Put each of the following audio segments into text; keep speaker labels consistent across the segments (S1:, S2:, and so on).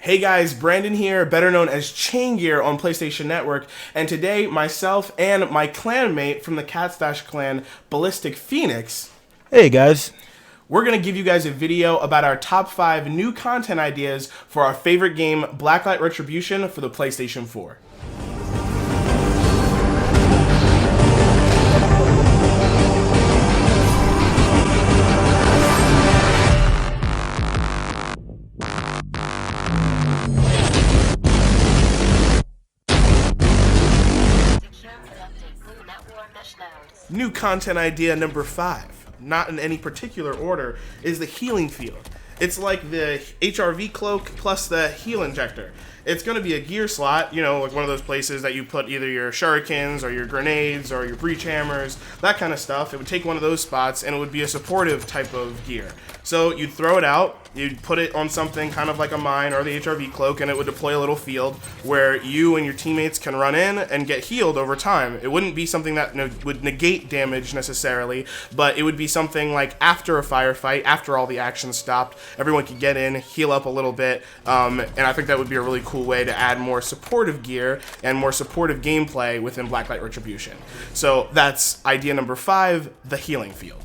S1: Hey guys, Brandon here, better known as Chaingear on PlayStation Network, and today myself and my clanmate from the Catstash clan, BallisticPheonix,
S2: Hey guys.
S1: we're going to give you guys a video about our top 5 new content ideas for our favorite game, Blacklight Retribution for the PlayStation 4. New content idea number 5, not in any particular order, is the healing field. It's like the HRV cloak plus the heal injector. It's going to be a gear slot, you know, like one of those places that you put either your shurikens or your grenades or your breach hammers, that kind of stuff. It would take one of those spots and it would be a supportive type of gear. So you'd throw it out, you'd put it on something kind of like a mine or the HRV cloak, and it would deploy a little field where you and your teammates can run in and get healed over time. It wouldn't be something that would negate damage necessarily, but it would be something like after a firefight, after all the action stopped, everyone could get in, heal up a little bit, and I think that would be a really cool way to add more supportive gear and more supportive gameplay within Blacklight Retribution. So that's idea number 5, the healing field.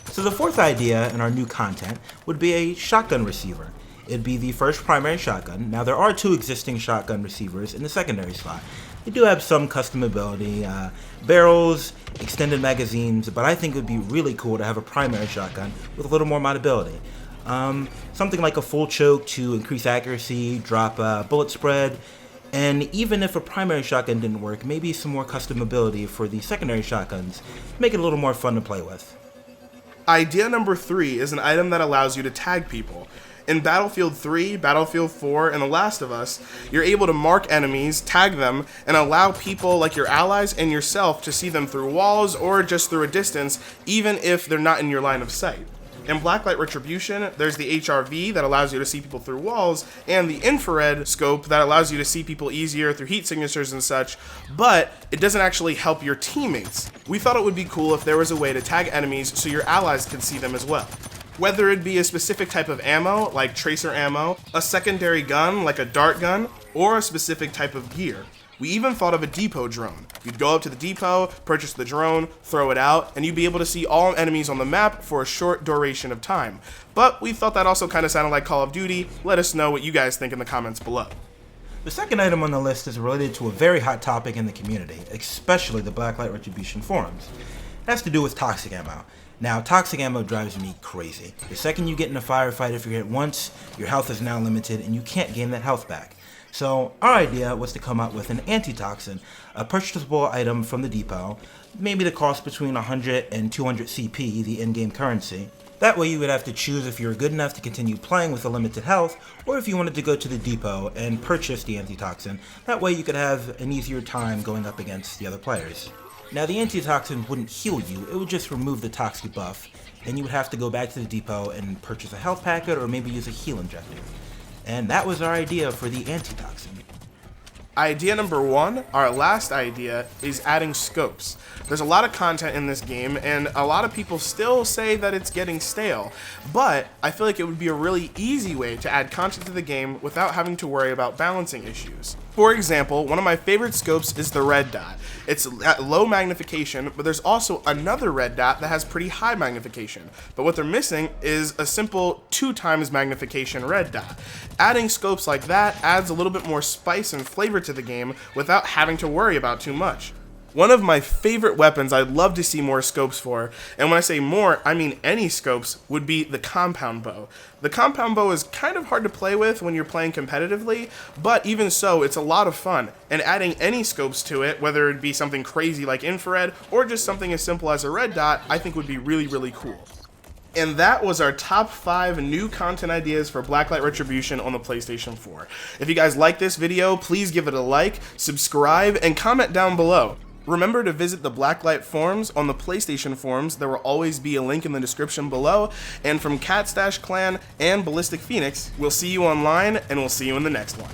S2: So the fourth idea in our new content would be a shotgun receiver. It'd be the first primary shotgun. Now there are 2 existing shotgun receivers in the secondary slot. They do have some customability, barrels, extended magazines, but I think it would be really cool to have a primary shotgun with a little more moddability. Something like a full choke to increase accuracy, drop bullet spread, and even if a primary shotgun didn't work, maybe some more customability for the secondary shotguns to make it a little more fun to play with.
S1: Idea number 3 is an item that allows you to tag people. In Battlefield 3, Battlefield 4, and The Last of Us, you're able to mark enemies, tag them, and allow people like your allies and yourself to see them through walls or just through a distance, even if they're not in your line of sight. In Blacklight Retribution, there's the HRV that allows you to see people through walls, and the infrared scope that allows you to see people easier through heat signatures and such, but it doesn't actually help your teammates. We thought it would be cool if there was a way to tag enemies so your allies could see them as well. Whether it be a specific type of ammo, like tracer ammo, a secondary gun, like a dart gun, or a specific type of gear. We even thought of a depot drone. You'd go up to the depot, purchase the drone, throw it out, and you'd be able to see all enemies on the map for a short duration of time. But we thought that also kind of sounded like Call of Duty. Let us know what you guys think in the comments below.
S2: The second item on the list is related to a very hot topic in the community, especially the Blacklight Retribution forums. It has to do with toxic ammo. Now, toxic ammo drives me crazy. The second you get in a firefight, if you're hit once, your health is now limited and you can't gain that health back. So our idea was to come up with an antitoxin, a purchasable item from the depot, maybe the cost between 100 and 200 CP, the in-game currency. That way you would have to choose if you were good enough to continue playing with a limited health, or if you wanted to go to the depot and purchase the antitoxin. That way you could have an easier time going up against the other players. Now the antitoxin wouldn't heal you, it would just remove the toxic buff. Then you would have to go back to the depot and purchase a health packet or maybe use a heal injector. And that was our idea for the antitoxin.
S1: Idea number 1, our last idea, is adding scopes. There's a lot of content in this game, and a lot of people still say that it's getting stale, but I feel like it would be a really easy way to add content to the game without having to worry about balancing issues. For example, one of my favorite scopes is the red dot. It's at low magnification, but there's also another red dot that has pretty high magnification. But what they're missing is a simple 2 times magnification red dot. Adding scopes like that adds a little bit more spice and flavor to the game without having to worry about too much. One of my favorite weapons I'd love to see more scopes for, and when I say more, I mean any scopes, would be the compound bow. The compound bow is kind of hard to play with when you're playing competitively, but even so, it's a lot of fun, and adding any scopes to it, whether it be something crazy like infrared, or just something as simple as a red dot, I think would be really, really cool. And that was our top 5 new content ideas for Blacklight Retribution on the PlayStation 4. If you guys like this video, please give it a like, subscribe, and comment down below. Remember to visit the Blacklight forums on the PlayStation forums. There will always be a link in the description below. And from Catstash Clan and BallisticPheonix, we'll see you online, and we'll see you in the next one.